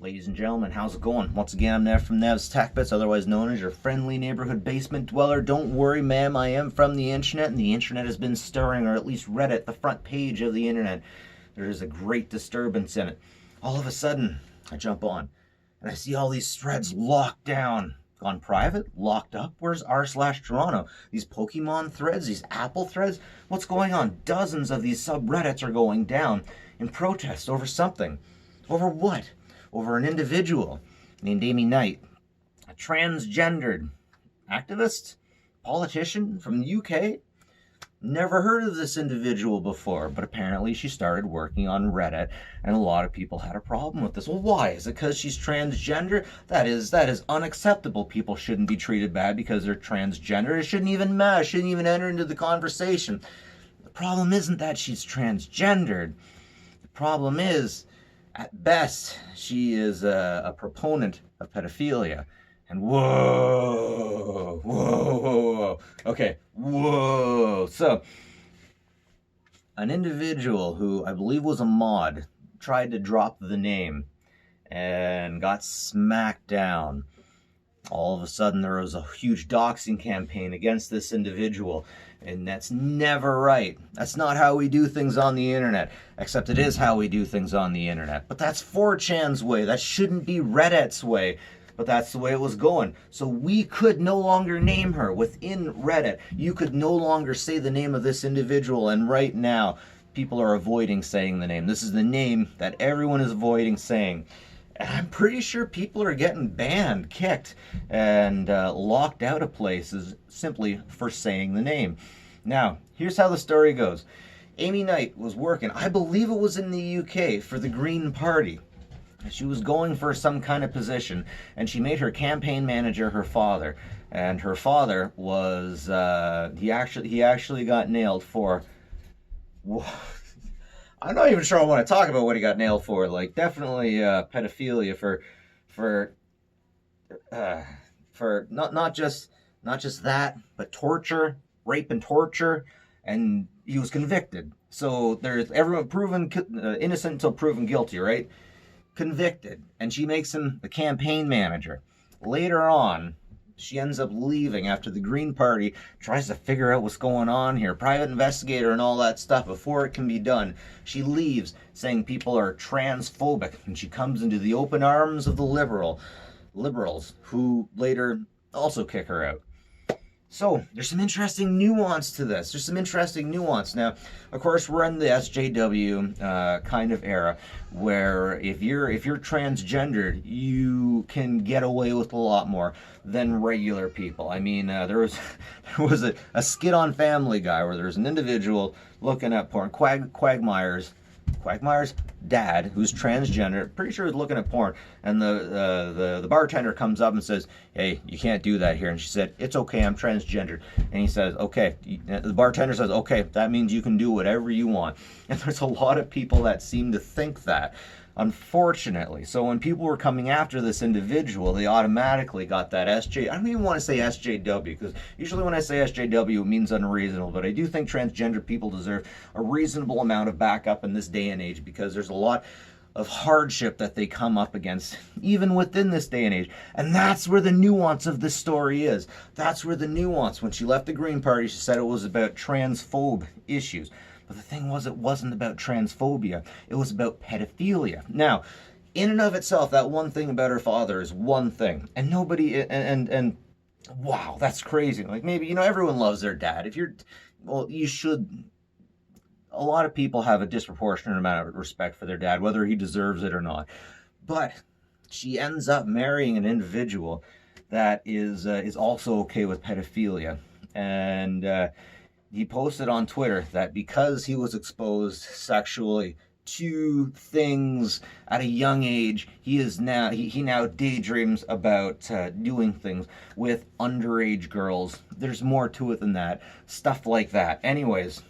Ladies and gentlemen, how's it going? Once again, I'm Nev from Nev's Tech Bits, otherwise known as your friendly neighborhood basement dweller. Don't worry, ma'am, I am from the internet, and the internet has been stirring, or at least Reddit, the front page of the internet. There is a great disturbance in it. All of a sudden, I jump on, and I see all these threads locked down. Gone private? Locked up? Where's r/Toronto? These Pokemon threads? These Apple threads? What's going on? Dozens of these subreddits are going down in protest over something. Over what? Over an individual named Aimee Knight, a transgendered activist, politician from the UK. Never heard of this individual before, but apparently she started working on Reddit, and a lot of people had a problem with this. Well, why? Is it because she's transgender? That is unacceptable. People shouldn't be treated bad because they're transgender. It shouldn't even matter. It shouldn't even enter into the conversation. The problem isn't that she's transgendered. The problem is, at best, she is a proponent of pedophilia. And whoa. Okay, whoa. So, an individual who I believe was a mod tried to drop the name and got smacked down. All of a sudden, there was a huge doxing campaign against this individual. And that's never right. That's not how we do things on the internet. Except it is how we do things on the internet. But that's 4chan's way. That shouldn't be Reddit's way. But that's the way it was going. So we could no longer name her within Reddit. You could no longer say the name of this individual. And right now, people are avoiding saying the name. This is the name that everyone is avoiding saying. And I'm pretty sure people are getting banned, kicked, and locked out of places simply for saying the name. Now, here's how the story goes. Aimee Knight was working, I believe it was in the UK, for the Green Party. She was going for some kind of position, and she made her campaign manager her father. And her father was, he actually got nailed for... I'm not even sure I want to talk about what he got nailed for. Like, definitely pedophilia for not just that, but torture, rape and torture, and he was convicted. So there's everyone proven innocent until proven guilty, right? Convicted, and she makes him the campaign manager. Later on, she ends up leaving after the Green Party tries to figure out what's going on here. Private investigator and all that stuff before it can be done. She leaves saying people are transphobic, and she comes into the open arms of the liberals, who later also kick her out. So, there's some interesting nuance to this. Now, of course, we're in the SJW kind of era, where if you're transgendered, you can get away with a lot more than regular people. I mean, there was a skit on Family Guy where there's an individual looking at porn, Quagmire's dad, who's transgender, pretty sure he's looking at porn, and the bartender comes up and says, "Hey, you can't do that here." And she said, "It's okay, I'm transgendered." And he says, "Okay." The bartender says, "Okay, that means you can do whatever you want." And there's a lot of people that seem to think that, unfortunately. So when people were coming after this individual, they automatically got that SJ. I don't even want to say SJW, because usually when I say SJW, it means unreasonable. But I do think transgender people deserve a reasonable amount of backup in this day and age, because there's a lot of hardship that they come up against, even within this day and age. And that's where the nuance of this story is. That's where the nuance. When she left the Green Party, she said it was about transphobe issues. But the thing was, it wasn't about transphobia. It was about pedophilia. Now, in and of itself, that one thing about her father is one thing. And nobody, and wow, that's crazy. Like, maybe, everyone loves their dad. You should. A lot of people have a disproportionate amount of respect for their dad, whether he deserves it or not. But she ends up marrying an individual that is also okay with pedophilia. And he posted on Twitter that because he was exposed sexually to things at a young age, he now daydreams about doing things with underage girls. There's more to it than that. Stuff like that. Anyways,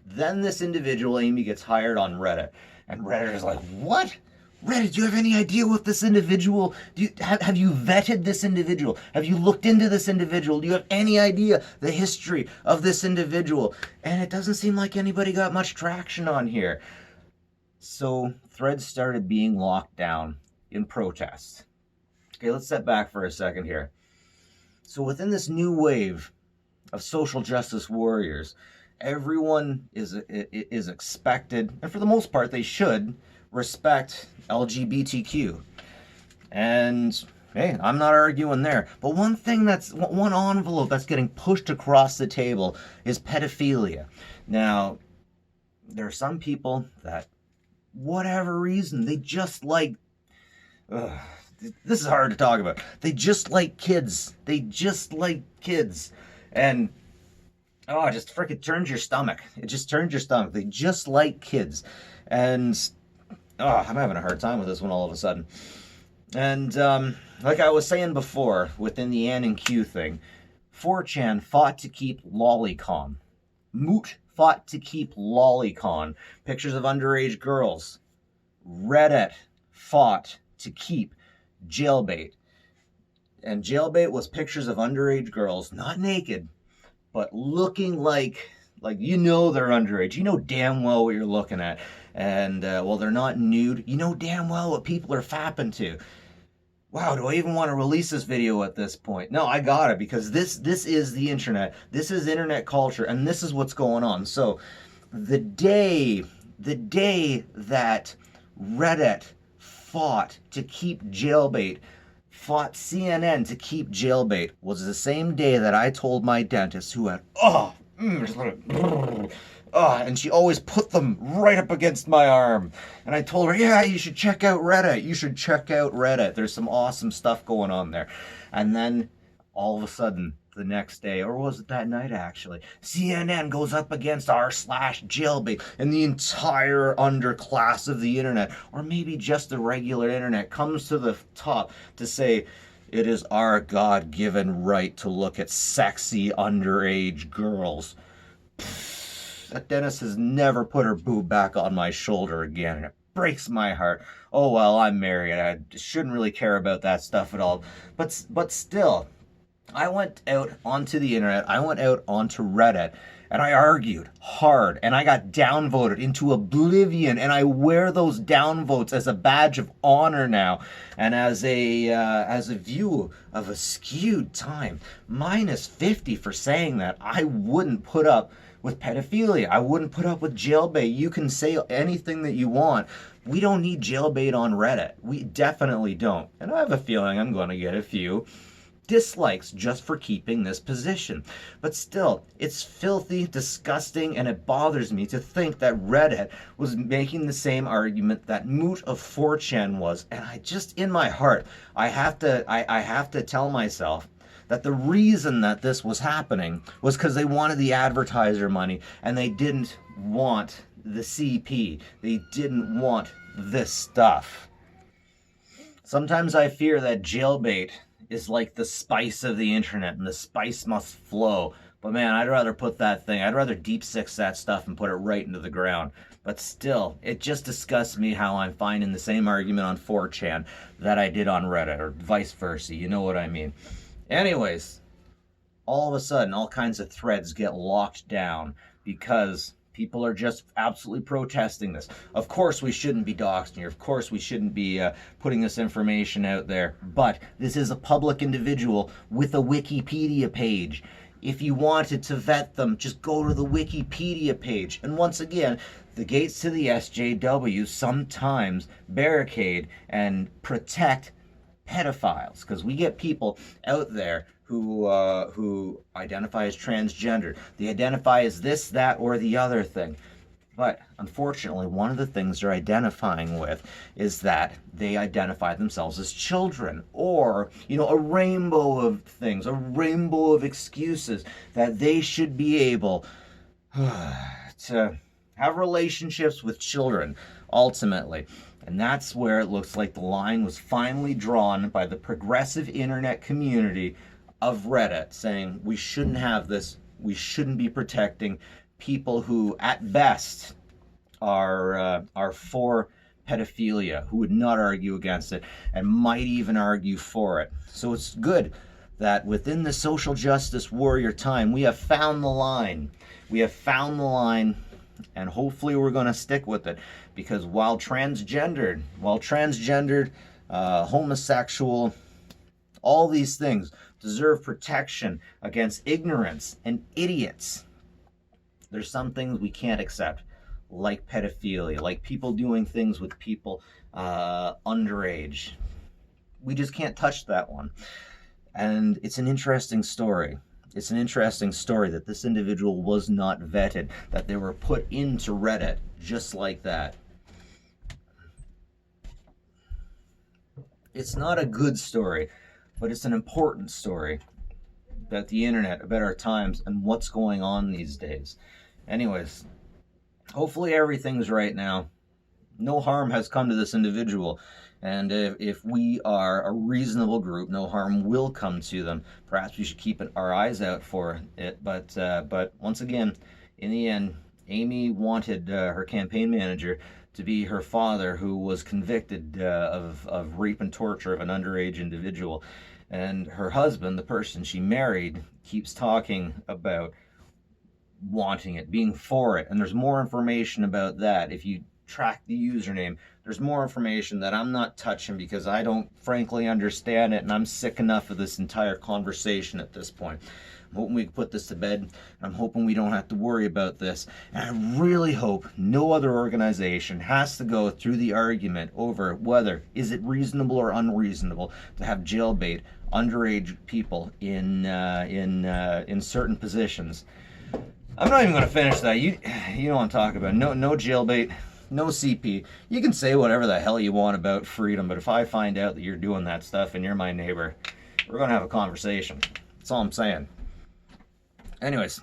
then this individual, Aimee, gets hired on Reddit. And Reddit is like, "What? Reddit, do you have any idea what this individual... Have you vetted this individual? Have you looked into this individual? Do you have any idea the history of this individual?" And it doesn't seem like anybody got much traction on here. So threads started being locked down. in protest. Okay, let's step back for a second here. So within this new wave of social justice warriors, everyone is expected, and for the most part they should, respect LGBTQ. And hey, I'm not arguing there. But one envelope that's getting pushed across the table is pedophilia. Now, there are some people that, whatever reason, they just like, this is hard to talk about. They just like kids. And, it just freaking turns your stomach. It just turns your stomach. They just like kids. And, I'm having a hard time with this one all of a sudden. And, like I was saying before, within the N and Q thing, 4chan fought to keep Lolicon. Moot fought to keep Lolicon. Pictures of underage girls. Reddit fought to keep Jailbait. And Jailbait was pictures of underage girls, not naked, but looking like you know they're underage. You know damn well what you're looking at. And, well, they're not nude. You know damn well what people are fapping to. Wow, do I even want to release this video at this point? No, I got it, because this is the internet. This is internet culture, and this is what's going on. So the day that Reddit fought to keep Jailbait, fought CNN to keep Jailbait, was the same day that I told my dentist, who had, and she always put them right up against my arm. And I told her, yeah, you should check out Reddit. You should check out Reddit. There's some awesome stuff going on there. And then all of a sudden, the next day, or was it that night actually, CNN goes up against r/Jailbait, and the entire underclass of the internet, or maybe just the regular internet, comes to the top to say, it is our God-given right to look at sexy underage girls. That dentist has never put her boob back on my shoulder again, and it breaks my heart. Oh, well, I'm married. I shouldn't really care about that stuff at all. But still, I went out onto the internet, I went out onto Reddit, and I argued hard, and I got downvoted into oblivion, and I wear those downvotes as a badge of honor now, and as a view of a skewed time. -50 for saying that. I wouldn't put up with pedophilia. I wouldn't put up with Jailbait. You can say anything that you want. We don't need Jailbait on Reddit. We definitely don't. And I have a feeling I'm going to get a few dislikes just for keeping this position. But still, it's filthy, disgusting, and it bothers me to think that Reddit was making the same argument that Moot of 4chan was. And I just, in my heart, I have to tell myself that the reason that this was happening was because they wanted the advertiser money, and they didn't want the CP. They didn't want this stuff. Sometimes I fear that Jailbait is like the spice of the internet, and the spice must flow. But man, I'd rather deep six that stuff and put it right into the ground. But still, it just disgusts me how I'm finding the same argument on 4chan that I did on Reddit, or vice versa. You know what I mean. Anyways, all of a sudden, all kinds of threads get locked down because people are just absolutely protesting this. Of course, we shouldn't be doxing you. Of course, we shouldn't be putting this information out there. But this is a public individual with a Wikipedia page. If you wanted to vet them, just go to the Wikipedia page. And once again, the gates to the SJW sometimes barricade and protect pedophiles, because we get people out there who identify as transgender. They identify as this, that, or the other thing. But unfortunately, one of the things they're identifying with is that they identify themselves as children, or, a rainbow of things, a rainbow of excuses that they should be able to have relationships with children, ultimately. And that's where it looks like the line was finally drawn by the progressive internet community of Reddit, saying we shouldn't have this, we shouldn't be protecting people who, at best, are for pedophilia, who would not argue against it and might even argue for it. So it's good that within the social justice warrior time, we have found the line. We have found the line, and hopefully we're going to stick with it, because while transgendered homosexual, all these things deserve protection against ignorance and idiots. There's some things we can't accept, like pedophilia, like people doing things with people underage. We just can't touch that one. And it's an interesting story. It's an interesting story that this individual was not vetted, that they were put into Reddit just like that. It's not a good story, but it's an important story about the internet, about our times, and what's going on these days. Anyways, hopefully everything's right now. No harm has come to this individual. And if we are a reasonable group, no harm will come to them. Perhaps we should keep our eyes out for it. But once again, in the end, Aimee wanted her campaign manager to be her father, who was convicted of rape and torture of an underage individual. And her husband, the person she married, keeps talking about wanting it, being for it. And there's more information about that. If you track the username, there's more information that I'm not touching because I don't frankly understand it, and I'm sick enough of this entire conversation at this point. I'm hoping we can put this to bed. I'm hoping we don't have to worry about this. And I really hope no other organization has to go through the argument over whether is it reasonable or unreasonable to have jailbait underage people in certain positions. I'm not even going to finish that. You know what I'm talking about. No jailbait. No CP. You can say whatever the hell you want about freedom, but if I find out that you're doing that stuff and you're my neighbor, we're going to have a conversation. That's all I'm saying. Anyways,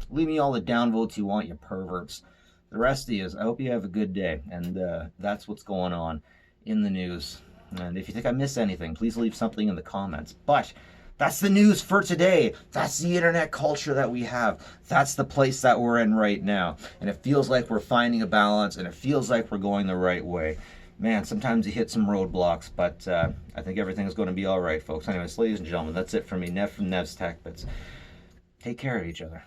leave me all the downvotes you want, you perverts. The rest of you, I hope you have a good day. And that's what's going on in the news. And if you think I miss anything, please leave something in the comments. But that's the news for today. That's the internet culture that we have. That's the place that we're in right now. And it feels like we're finding a balance, and it feels like we're going the right way. Man, sometimes you hit some roadblocks, but I think everything's going to be all right, folks. Anyways, ladies and gentlemen, that's it for me. Nev from Nev's Tech Bits. Take care of each other.